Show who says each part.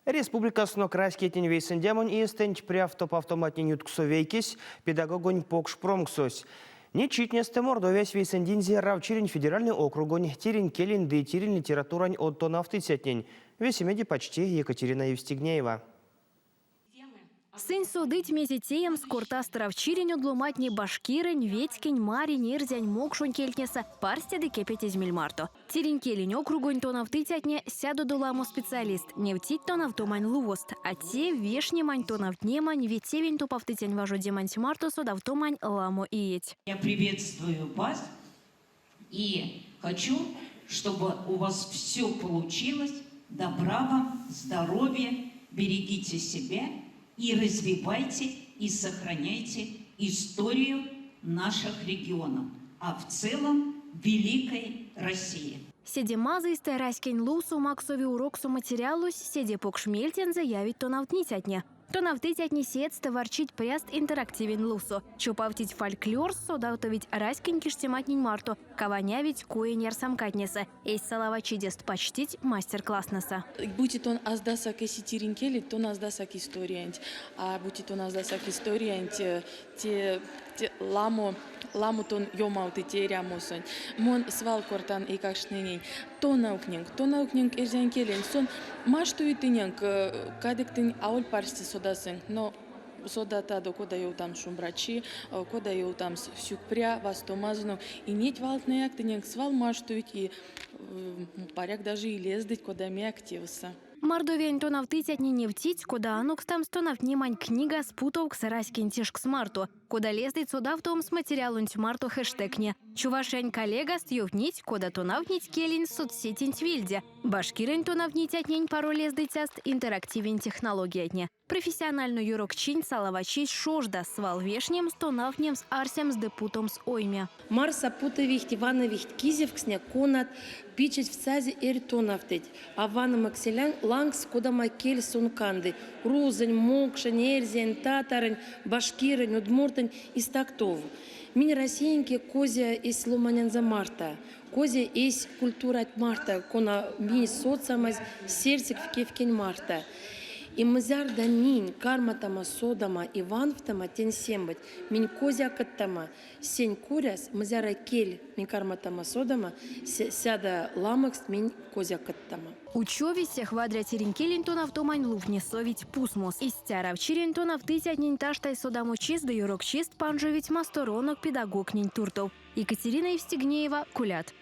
Speaker 1: Республикасно краскетен вейсендемон и стенч пряв топ-автоматне нютксовейкис, педагогонь покш промксось. Не читнесте мордовесь вейсендинзе равчирин федеральный округонь, тирин келин да тирин литературань от тонавты цятнень. Весемеди почти Екатерина Евстигнеева.
Speaker 2: Сын судыть мезетеем скорта стравчирень удлуматни башкирень, ветькень, марень, ирзянь, мокшунь кельтнеса, парстеды кепетезь мильмарто. Тирень келень округонь тонавты тятне сяду дуламу специалист, не втить тонавтомань лувост, а те вешни мань тонавтнемань, ветевень туповтытянь важу демань марту судавтомань ламу иеть.
Speaker 3: Я приветствую вас и хочу, чтобы у вас все получилось. Добра вам, здоровья, берегите себя и развивайте и сохраняйте историю наших регионов, а в целом Великой России.
Speaker 2: Седе мазыйсты раськень лусу максови уроксу материалус, седе покшмельтен заявить тонавтнитятне. Тонавтытятне сетсты ворчить пряст интерактивен лусу. Чупавтить фольклор содавтовить раськень киштематнень марту, каванявить коенер самкатнеса. Эйс салавачи дест почтить мастер-класснеса.
Speaker 4: Будь он аздасак эси тиринкели, то аздасак историянт. А будь он аздасак историянт, те ламу тон йомауты терямосонь. Мон свал кортан и кашненень. То наукнинг эрзянкелен. Сон маштуитынянг, кадыктын ауль парсти содасың. Но содата до кода ел там шумбрачи, кода ел там сюкпря, вастомазну. И неть валтнаяк тынянг свал маштуит и паряк даже и лездыть, кода ми активса.
Speaker 2: Мордовень тонавтытятне не втить, кода анукс там стонавтнимань книга спутовк с раськень тишк смарту. Кода лездыть содавтом с материалун смарту хэштегне. Чувашень коллега стьёвнить, кода тонавтнить келин соцсетень твильде. Башкирень тонавтнитятнень пару лездыть аст интерактивень технологиятне. Профессиональный юрок чинь салавачись шожда свал вешнем с тонавнем с арсем с депутом с ойме.
Speaker 5: Марса путовихт Ивановихт кизевксня конат пичить в цазе эртонавтыть. А вана макселян лангс кодама кель сунканды. Рузань, мокшань, эрзянь, татарань, башкирань, удмуртань и стактов. Мин россиянки козя из ломанян за марта. Козя из культура от марта, кона ми соцамаз сердцик в кевкень марта. И мызар да нинь карматама содама иванвтама тен сембать. Минь козя каттама сень куряс мызара кель минь карматама содама сяда ламакс минь козя каттама.
Speaker 2: Учёвисе хвадря теренкелин тонавтомань лувне совить пусмос. Истяра в чирен тонавтытятнень таштай содаму чист да юрок чист панжовить масторонок педагог нень туртов. Екатерина Евстигнеева, Кулят.